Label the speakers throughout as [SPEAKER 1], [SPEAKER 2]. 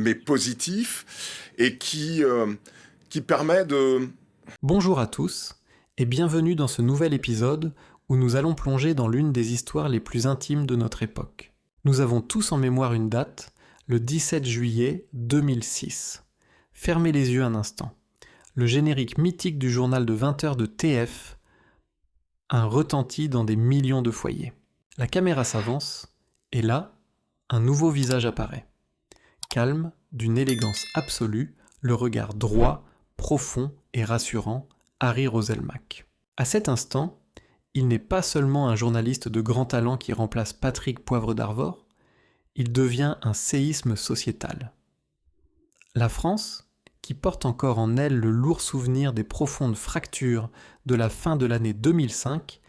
[SPEAKER 1] mais positif, et qui permet de...
[SPEAKER 2] Bonjour à tous, et bienvenue dans ce nouvel épisode où nous allons plonger dans l'une des histoires les plus intimes de notre époque. Nous avons tous en mémoire une date, le 17 juillet 2006. Fermez les yeux un instant. Le générique mythique du journal de 20h de TF a retenti dans des millions de foyers. La caméra s'avance, et là, un nouveau visage apparaît. Calme, d'une élégance absolue, le regard droit, profond et rassurant, Harry Roselmack. À cet instant, il n'est pas seulement un journaliste de grand talent qui remplace Patrick Poivre d'Arvor, il devient un séisme sociétal. La France, qui porte encore en elle le lourd souvenir des profondes fractures de la fin de l'année 2005,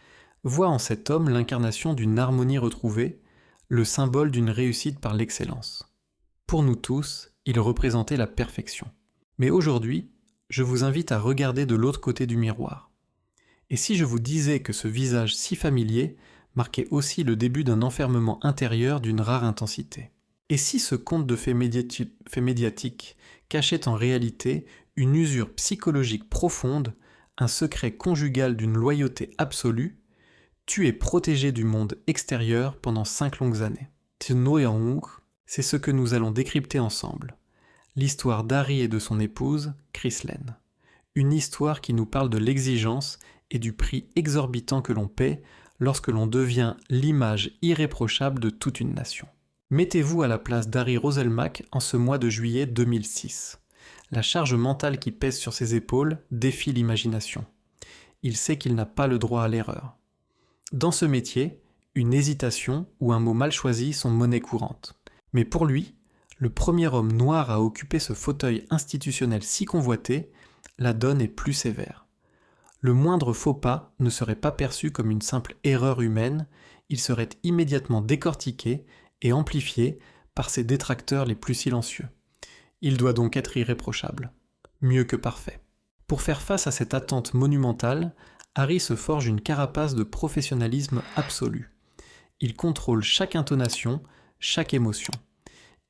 [SPEAKER 2] voit en cet homme l'incarnation d'une harmonie retrouvée, le symbole d'une réussite par l'excellence. Pour nous tous, il représentait la perfection. Mais aujourd'hui, je vous invite à regarder de l'autre côté du miroir. Et si je vous disais que ce visage si familier marquait aussi le début d'un enfermement intérieur d'une rare intensité? Et si ce conte de faits médiatiques cachait en réalité une usure psychologique profonde, un secret conjugal d'une loyauté absolue, tué protégé du monde extérieur pendant 5 longues années? C'est ce que nous allons décrypter ensemble. L'histoire d'Harry et de son épouse, Chryslaine. Une histoire qui nous parle de l'exigence et du prix exorbitant que l'on paie lorsque l'on devient l'image irréprochable de toute une nation. Mettez-vous à la place d'Harry Roselmack en ce mois de juillet 2006. La charge mentale qui pèse sur ses épaules défie l'imagination. Il sait qu'il n'a pas le droit à l'erreur. Dans ce métier, une hésitation ou un mot mal choisi sont monnaie courante. Mais pour lui, le premier homme noir à occuper ce fauteuil institutionnel si convoité, la donne est plus sévère. Le moindre faux pas ne serait pas perçu comme une simple erreur humaine, il serait immédiatement décortiqué et amplifié par ses détracteurs les plus silencieux. Il doit donc être irréprochable, mieux que parfait. Pour faire face à cette attente monumentale, Harry se forge une carapace de professionnalisme absolu. Il contrôle chaque intonation, chaque émotion.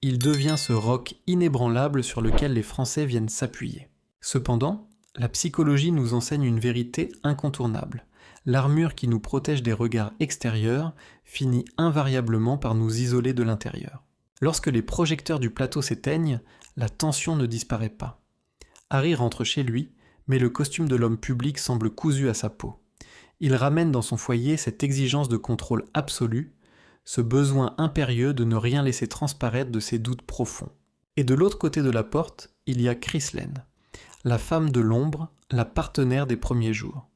[SPEAKER 2] Il devient ce roc inébranlable sur lequel les Français viennent s'appuyer. Cependant, la psychologie nous enseigne une vérité incontournable. L'armure qui nous protège des regards extérieurs finit invariablement par nous isoler de l'intérieur. Lorsque les projecteurs du plateau s'éteignent, la tension ne disparaît pas. Harry rentre chez lui, mais le costume de l'homme public semble cousu à sa peau. Il ramène dans son foyer cette exigence de contrôle absolu, ce besoin impérieux de ne rien laisser transparaître de ses doutes profonds. Et de l'autre côté de la porte, il y a Chryslaine, la femme de l'ombre, la partenaire des premiers jours.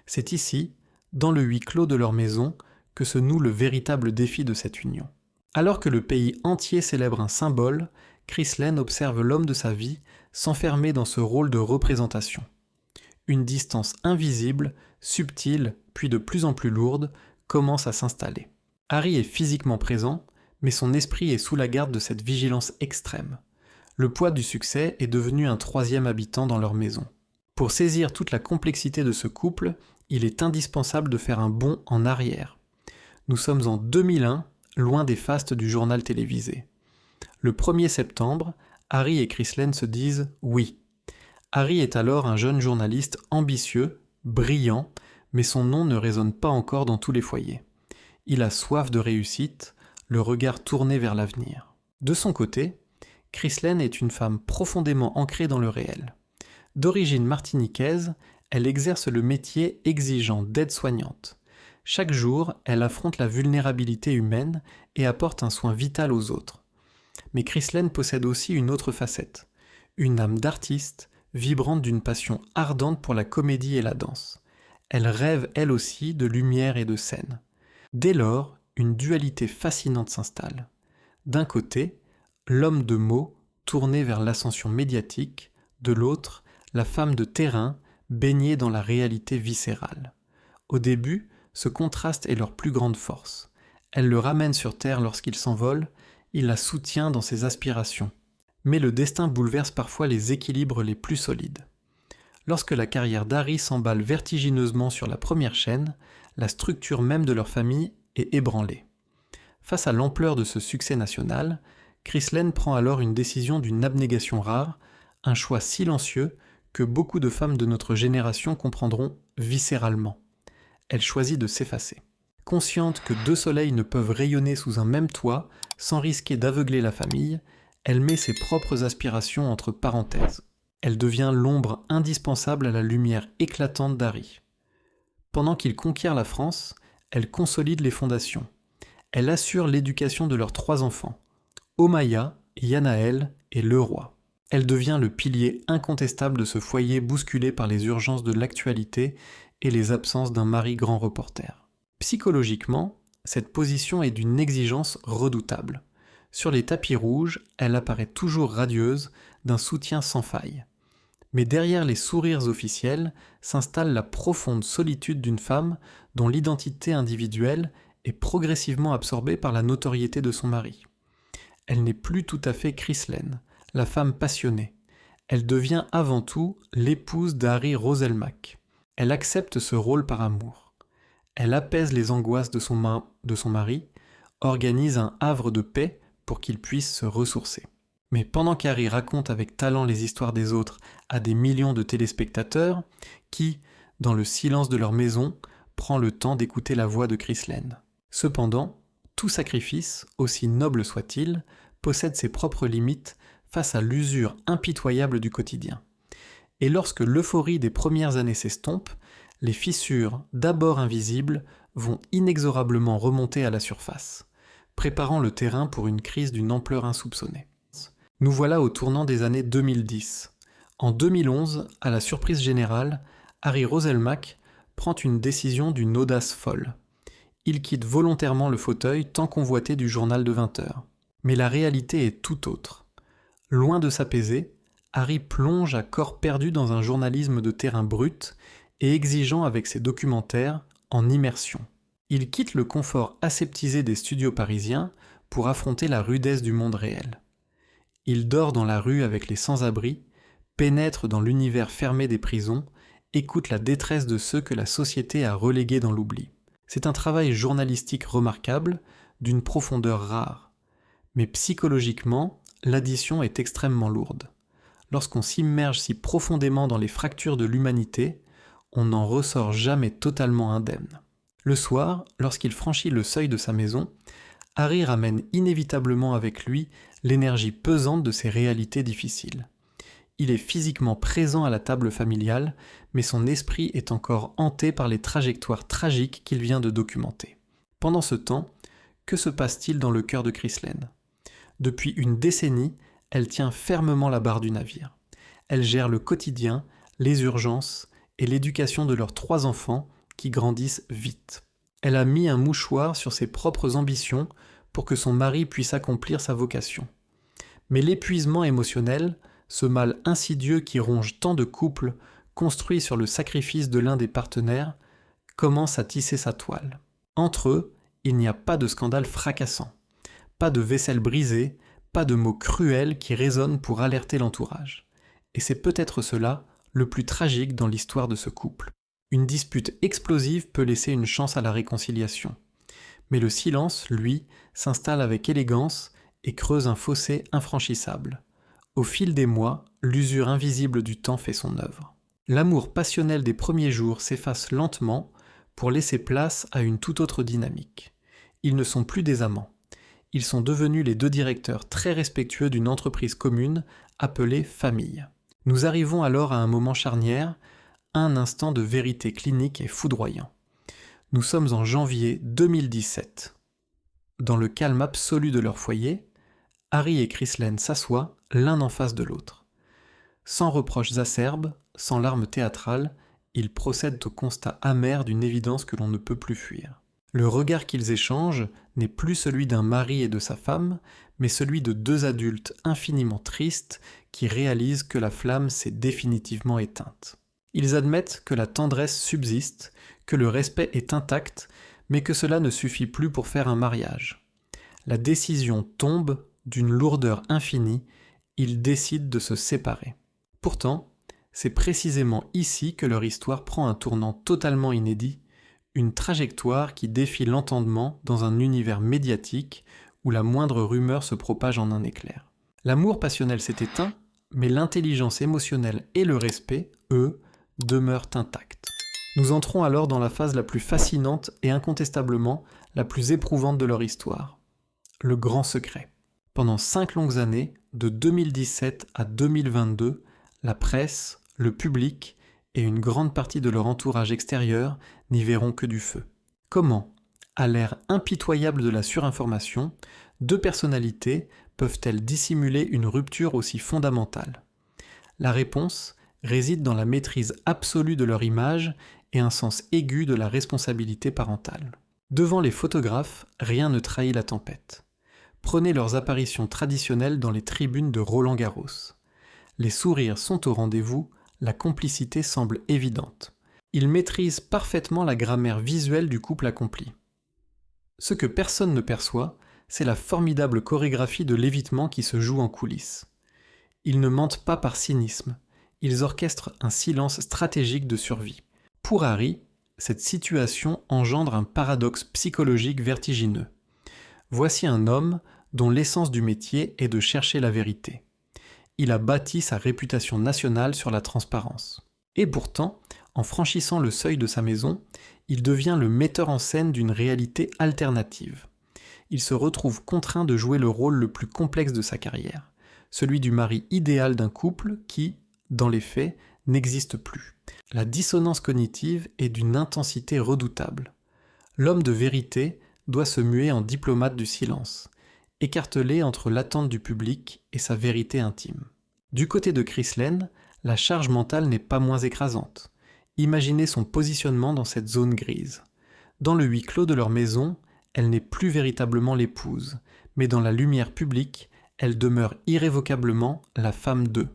[SPEAKER 2] C'est ici, dans le huis clos de leur maison, que se noue le véritable défi de cette union. Alors que le pays entier célèbre un symbole, Chryslaine observe l'homme de sa vie s'enfermer dans ce rôle de représentation. Une distance invisible, subtile, puis de plus en plus lourde, commence à s'installer. Harry est physiquement présent, mais son esprit est sous la garde de cette vigilance extrême. Le poids du succès est devenu un troisième habitant dans leur maison. Pour saisir toute la complexité de ce couple, il est indispensable de faire un bond en arrière. Nous sommes en 2001, loin des fastes du journal télévisé. Le 1er septembre, Harry et Chryslaine se disent « oui ». Harry est alors un jeune journaliste ambitieux, brillant, mais son nom ne résonne pas encore dans tous les foyers. Il a soif de réussite, le regard tourné vers l'avenir. De son côté, Chryslaine est une femme profondément ancrée dans le réel. D'origine martiniquaise, elle exerce le métier exigeant d'aide-soignante. Chaque jour, elle affronte la vulnérabilité humaine et apporte un soin vital aux autres. Mais Chryslaine possède aussi une autre facette, une âme d'artiste, vibrante d'une passion ardente pour la comédie et la danse. Elle rêve elle aussi de lumière et de scène. Dès lors, une dualité fascinante s'installe. D'un côté, l'homme de mots tourné vers l'ascension médiatique, de l'autre, la femme de terrain baignée dans la réalité viscérale. Au début, ce contraste est leur plus grande force. Elle le ramène sur terre lorsqu'il s'envole, il la soutient dans ses aspirations. Mais le destin bouleverse parfois les équilibres les plus solides. Lorsque la carrière d'Harry s'emballe vertigineusement sur la première chaîne, la structure même de leur famille est ébranlée. Face à l'ampleur de ce succès national, Chryslaine prend alors une décision d'une abnégation rare, un choix silencieux que beaucoup de femmes de notre génération comprendront viscéralement. Elle choisit de s'effacer. Consciente que deux soleils ne peuvent rayonner sous un même toit sans risquer d'aveugler la famille, elle met ses propres aspirations entre parenthèses. Elle devient l'ombre indispensable à la lumière éclatante d'Harry. Pendant qu'il conquiert la France, elle consolide les fondations. Elle assure l'éducation de leurs 3 enfants, Omaya, Yanaël et Leroy. Elle devient le pilier incontestable de ce foyer bousculé par les urgences de l'actualité et les absences d'un mari grand reporter. Psychologiquement, cette position est d'une exigence redoutable. Sur les tapis rouges, elle apparaît toujours radieuse, d'un soutien sans faille. Mais derrière les sourires officiels s'installe la profonde solitude d'une femme dont l'identité individuelle est progressivement absorbée par la notoriété de son mari. Elle n'est plus tout à fait Chryslaine, la femme passionnée. Elle devient avant tout l'épouse d'Harry Roselmack. Elle accepte ce rôle par amour. Elle apaise les angoisses de son mari, organise un havre de paix pour qu'il puisse se ressourcer. Mais pendant qu'Harry raconte avec talent les histoires des autres à des millions de téléspectateurs, qui, dans le silence de leur maison, prend le temps d'écouter la voix de Chryslaine. Cependant, tout sacrifice, aussi noble soit-il, possède ses propres limites face à l'usure impitoyable du quotidien. Et lorsque l'euphorie des premières années s'estompe, les fissures, d'abord invisibles, vont inexorablement remonter à la surface, préparant le terrain pour une crise d'une ampleur insoupçonnée. Nous voilà au tournant des années 2010. En 2011, à la surprise générale, Harry Roselmack prend une décision d'une audace folle. Il quitte volontairement le fauteuil tant convoité du journal de 20 heures. Mais la réalité est tout autre. Loin de s'apaiser, Harry plonge à corps perdu dans un journalisme de terrain brut et exigeant avec ses documentaires en immersion. Il quitte le confort aseptisé des studios parisiens pour affronter la rudesse du monde réel. Il dort dans la rue avec les sans-abri, pénètre dans l'univers fermé des prisons, écoute la détresse de ceux que la société a relégués dans l'oubli. C'est un travail journalistique remarquable, d'une profondeur rare. Mais psychologiquement, l'addition est extrêmement lourde. Lorsqu'on s'immerge si profondément dans les fractures de l'humanité, on n'en ressort jamais totalement indemne. Le soir, lorsqu'il franchit le seuil de sa maison, Harry ramène inévitablement avec lui l'énergie pesante de ces réalités difficiles. Il est physiquement présent à la table familiale, mais son esprit est encore hanté par les trajectoires tragiques qu'il vient de documenter. Pendant ce temps, que se passe-t-il dans le cœur de Chryslaine ? Depuis une décennie, elle tient fermement la barre du navire. Elle gère le quotidien, les urgences et l'éducation de leurs 3 enfants qui grandissent vite. Elle a mis un mouchoir sur ses propres ambitions pour que son mari puisse accomplir sa vocation. Mais l'épuisement émotionnel, ce mal insidieux qui ronge tant de couples construits sur le sacrifice de l'un des partenaires, commence à tisser sa toile. Entre eux, il n'y a pas de scandale fracassant, pas de vaisselle brisée, pas de mots cruels qui résonnent pour alerter l'entourage. Et c'est peut-être cela le plus tragique dans l'histoire de ce couple. Une dispute explosive peut laisser une chance à la réconciliation. Mais le silence, lui, s'installe avec élégance et creuse un fossé infranchissable. Au fil des mois, l'usure invisible du temps fait son œuvre. L'amour passionnel des premiers jours s'efface lentement pour laisser place à une toute autre dynamique. Ils ne sont plus des amants. Ils sont devenus les 2 directeurs très respectueux d'une entreprise commune appelée famille. Nous arrivons alors à un moment charnière, un instant de vérité clinique et foudroyant. Nous sommes en janvier 2017. Dans le calme absolu de leur foyer, Harry et Chryslaine s'assoient l'un en face de l'autre. Sans reproches acerbes, sans larmes théâtrales, ils procèdent au constat amer d'une évidence que l'on ne peut plus fuir. Le regard qu'ils échangent n'est plus celui d'un mari et de sa femme, mais celui de 2 adultes infiniment tristes qui réalisent que la flamme s'est définitivement éteinte. Ils admettent que la tendresse subsiste, que le respect est intact, mais que cela ne suffit plus pour faire un mariage. La décision tombe d'une lourdeur infinie, ils décident de se séparer. Pourtant, c'est précisément ici que leur histoire prend un tournant totalement inédit, une trajectoire qui défie l'entendement dans un univers médiatique où la moindre rumeur se propage en un éclair. L'amour passionnel s'est éteint, mais l'intelligence émotionnelle et le respect, eux, demeurent intacts. Nous entrons alors dans la phase la plus fascinante et incontestablement la plus éprouvante de leur histoire. Le grand secret. Pendant 5 longues années, de 2017 à 2022, la presse, le public et une grande partie de leur entourage extérieur n'y verront que du feu. Comment, à l'ère impitoyable de la surinformation, 2 personnalités peuvent-elles dissimuler une rupture aussi fondamentale ? La réponse réside dans la maîtrise absolue de leur image et un sens aigu de la responsabilité parentale. Devant les photographes, rien ne trahit la tempête. Prenez leurs apparitions traditionnelles dans les tribunes de Roland-Garros. Les sourires sont au rendez-vous, la complicité semble évidente. Ils maîtrisent parfaitement la grammaire visuelle du couple accompli. Ce que personne ne perçoit, c'est la formidable chorégraphie de l'évitement qui se joue en coulisses. Ils ne mentent pas par cynisme, ils orchestrent un silence stratégique de survie. Pour Harry, cette situation engendre un paradoxe psychologique vertigineux. Voici un homme dont l'essence du métier est de chercher la vérité. Il a bâti sa réputation nationale sur la transparence. Et pourtant, en franchissant le seuil de sa maison, il devient le metteur en scène d'une réalité alternative. Il se retrouve contraint de jouer le rôle le plus complexe de sa carrière, celui du mari idéal d'un couple qui, dans les faits, n'existe plus. La dissonance cognitive est d'une intensité redoutable. L'homme de vérité doit se muer en diplomate du silence, écartelé entre l'attente du public et sa vérité intime. Du côté de Chris Lane, la charge mentale n'est pas moins écrasante. Imaginez son positionnement dans cette zone grise. Dans le huis clos de leur maison, elle n'est plus véritablement l'épouse, mais dans la lumière publique, elle demeure irrévocablement la femme d'eux.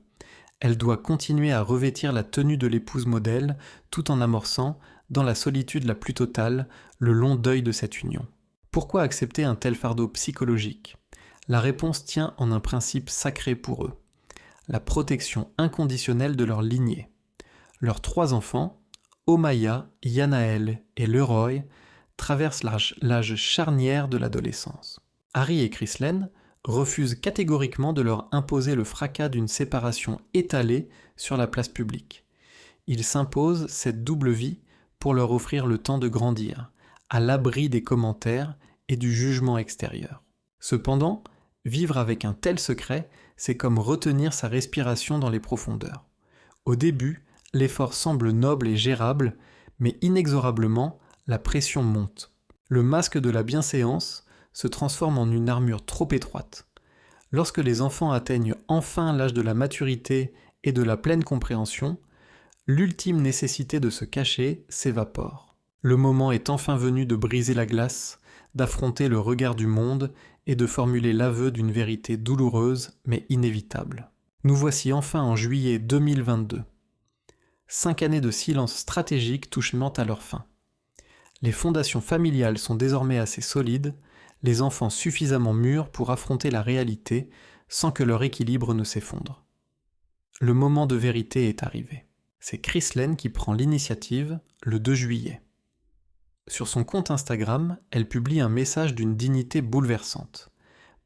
[SPEAKER 2] Elle doit continuer à revêtir la tenue de l'épouse modèle, tout en amorçant, dans la solitude la plus totale, le long deuil de cette union. Pourquoi accepter un tel fardeau psychologique ? La réponse tient en un principe sacré pour eux. La protection inconditionnelle de leur lignée. Leurs 3 enfants, Omaya, Yanaël et Leroy, traversent l'âge charnière de l'adolescence. Harry et Chris Lane refusent catégoriquement de leur imposer le fracas d'une séparation étalée sur la place publique. Ils s'imposent cette double vie pour leur offrir le temps de grandir, à l'abri des commentaires et du jugement extérieur. Cependant, vivre avec un tel secret, c'est comme retenir sa respiration dans les profondeurs. Au début, l'effort semble noble et gérable, mais inexorablement, la pression monte. Le masque de la bienséance se transforme en une armure trop étroite. Lorsque les enfants atteignent enfin l'âge de la maturité et de la pleine compréhension, l'ultime nécessité de se cacher s'évapore. Le moment est enfin venu de briser la glace, d'affronter le regard du monde et de formuler l'aveu d'une vérité douloureuse mais inévitable. Nous voici enfin en juillet 2022. 5 années de silence stratégique touchent à leur fin. Les fondations familiales sont désormais assez solides, les enfants suffisamment mûrs pour affronter la réalité sans que leur équilibre ne s'effondre. Le moment de vérité est arrivé. C'est Chris Lane qui prend l'initiative le 2 juillet. Sur son compte Instagram, elle publie un message d'une dignité bouleversante.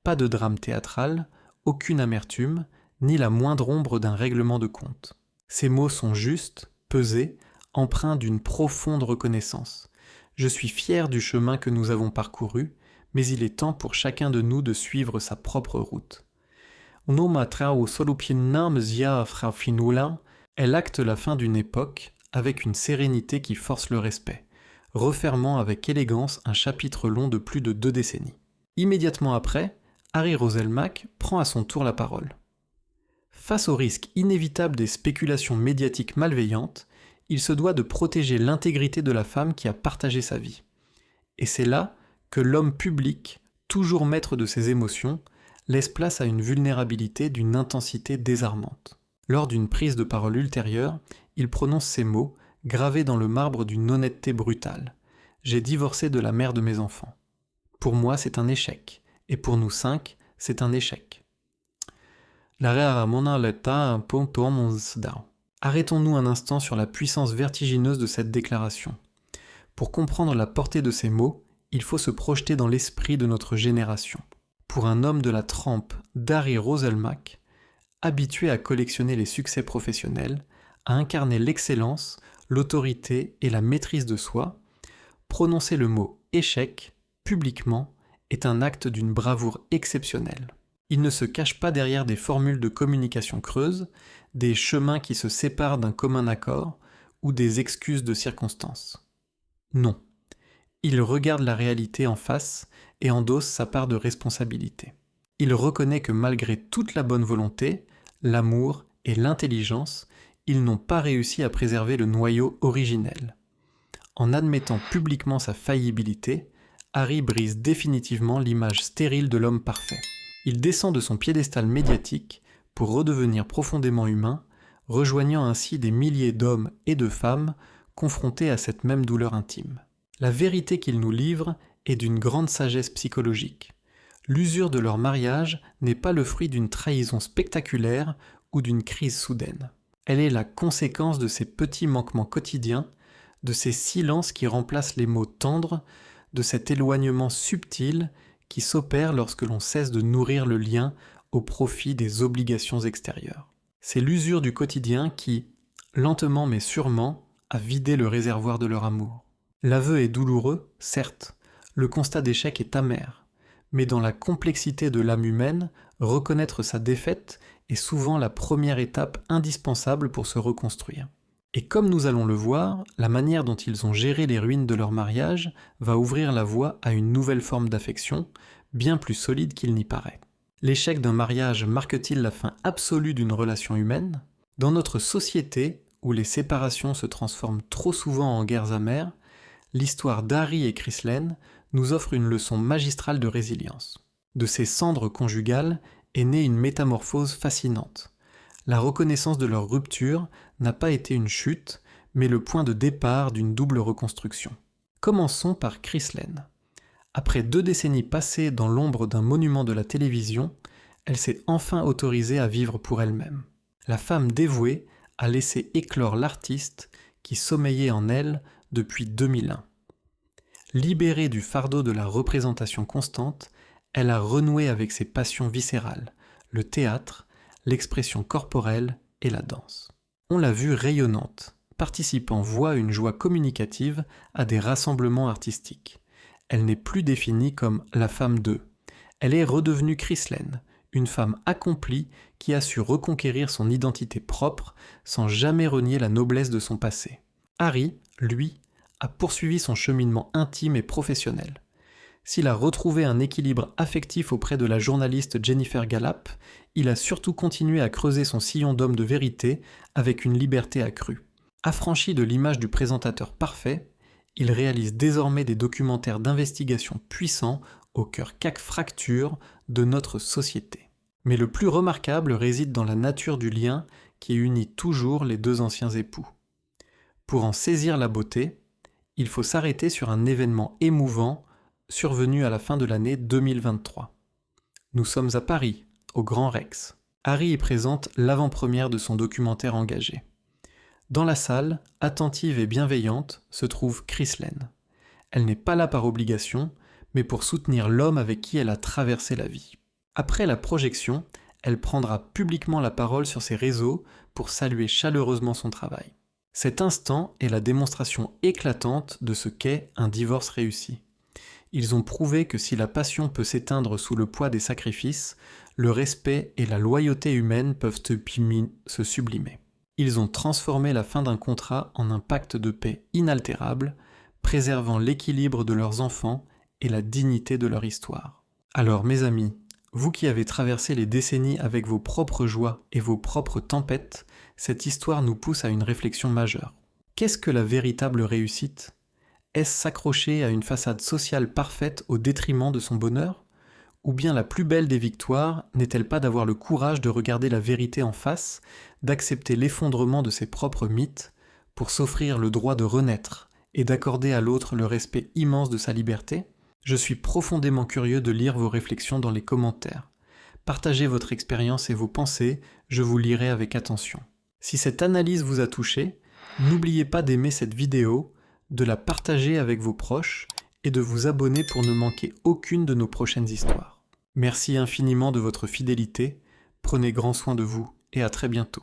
[SPEAKER 2] Pas de drame théâtral, aucune amertume, ni la moindre ombre d'un règlement de compte. Ces mots sont justes, pesés, empreints d'une profonde reconnaissance. Je suis fier du chemin que nous avons parcouru, mais il est temps pour chacun de nous de suivre sa propre route. Elle acte la fin d'une époque avec une sérénité qui force le respect, refermant avec élégance un chapitre long de plus de 2 décennies. Immédiatement après, Harry Roselmack prend à son tour la parole. Face au risque inévitable des spéculations médiatiques malveillantes, il se doit de protéger l'intégrité de la femme qui a partagé sa vie. Et c'est là que l'homme public, toujours maître de ses émotions, laisse place à une vulnérabilité d'une intensité désarmante. Lors d'une prise de parole ultérieure, il prononce ces mots, gravés dans le marbre d'une honnêteté brutale. « J'ai divorcé de la mère de mes enfants. Pour moi, c'est un échec. Et pour nous 5, c'est un échec. » Arrêtons-nous un instant sur la puissance vertigineuse de cette déclaration. Pour comprendre la portée de ces mots, il faut se projeter dans l'esprit de notre génération. pour un homme de la trempe d'Harry Roselmack, habitué à collectionner les succès professionnels, à incarner l'excellence, l'autorité et la maîtrise de soi, prononcer le mot « échec » publiquement est un acte d'une bravoure exceptionnelle. Il ne se cache pas derrière des formules de communication creuses, des chemins qui se séparent d'un commun accord ou des excuses de circonstance. Non. Il regarde la réalité en face et endosse sa part de responsabilité. Il reconnaît que malgré toute la bonne volonté, l'amour et l'intelligence, ils n'ont pas réussi à préserver le noyau originel. En admettant publiquement sa faillibilité, Harry brise définitivement l'image stérile de l'homme parfait. Il descend de son piédestal médiatique pour redevenir profondément humain, rejoignant ainsi des milliers d'hommes et de femmes confrontés à cette même douleur intime. La vérité qu'il nous livre est d'une grande sagesse psychologique. L'usure de leur mariage n'est pas le fruit d'une trahison spectaculaire ou d'une crise soudaine. Elle est la conséquence de ces petits manquements quotidiens, de ces silences qui remplacent les mots tendres, de cet éloignement subtil qui s'opère lorsque l'on cesse de nourrir le lien au profit des obligations extérieures. C'est l'usure du quotidien qui, lentement mais sûrement, a vidé le réservoir de leur amour. L'aveu est douloureux, certes, le constat d'échec est amer, mais dans la complexité de l'âme humaine, reconnaître sa défaite est souvent la première étape indispensable pour se reconstruire. Et comme nous allons le voir, la manière dont ils ont géré les ruines de leur mariage va ouvrir la voie à une nouvelle forme d'affection, bien plus solide qu'il n'y paraît. L'échec d'un mariage marque-t-il la fin absolue d'une relation humaine ? Dans notre société, où les séparations se transforment trop souvent en guerres amères, l'histoire d'Harry et Chryslaine nous offre une leçon magistrale de résilience. De ces cendres conjugales est née une métamorphose fascinante. La reconnaissance de leur rupture n'a pas été une chute, mais le point de départ d'une double reconstruction. Commençons par Chryslaine. Après 2 décennies passées dans l'ombre d'un monument de la télévision, elle s'est enfin autorisée à vivre pour elle-même. La femme dévouée a laissé éclore l'artiste qui sommeillait en elle depuis 2001. Libérée du fardeau de la représentation constante, elle a renoué avec ses passions viscérales, le théâtre, l'expression corporelle et la danse. On l'a vue rayonnante, participant voix une joie communicative à des rassemblements artistiques. Elle n'est plus définie comme la femme d'eux. Elle est redevenue Chryslaine, une femme accomplie qui a su reconquérir son identité propre sans jamais renier la noblesse de son passé. Harry, lui, a poursuivi son cheminement intime et professionnel. S'il a retrouvé un équilibre affectif auprès de la journaliste Jennifer Gallap, il a surtout continué à creuser son sillon d'homme de vérité avec une liberté accrue. Affranchi de l'image du présentateur parfait, il réalise désormais des documentaires d'investigation puissants au cœur fracture de notre société. Mais le plus remarquable réside dans la nature du lien qui unit toujours les 2 anciens époux. Pour en saisir la beauté, il faut s'arrêter sur un événement émouvant survenu à la fin de l'année 2023. Nous sommes à Paris, au Grand Rex. Harry y présente l'avant-première de son documentaire engagé. Dans la salle, attentive et bienveillante, se trouve Chryslaine. Elle n'est pas là par obligation, mais pour soutenir l'homme avec qui elle a traversé la vie. Après la projection, elle prendra publiquement la parole sur ses réseaux pour saluer chaleureusement son travail. Cet instant est la démonstration éclatante de ce qu'est un divorce réussi. Ils ont prouvé que si la passion peut s'éteindre sous le poids des sacrifices, le respect et la loyauté humaine peuvent se sublimer. Ils ont transformé la fin d'un contrat en un pacte de paix inaltérable, préservant l'équilibre de leurs enfants et la dignité de leur histoire. Alors mes amis, vous qui avez traversé les décennies avec vos propres joies et vos propres tempêtes, cette histoire nous pousse à une réflexion majeure. Qu'est-ce que la véritable réussite ? Est-ce s'accrocher à une façade sociale parfaite au détriment de son bonheur ? Ou bien la plus belle des victoires n'est-elle pas d'avoir le courage de regarder la vérité en face, d'accepter l'effondrement de ses propres mythes, pour s'offrir le droit de renaître et d'accorder à l'autre le respect immense de sa liberté ? Je suis profondément curieux de lire vos réflexions dans les commentaires. Partagez votre expérience et vos pensées, je vous lirai avec attention. Si cette analyse vous a touché, n'oubliez pas d'aimer cette vidéo, de la partager avec vos proches et de vous abonner pour ne manquer aucune de nos prochaines histoires. Merci infiniment de votre fidélité, prenez grand soin de vous et à très bientôt.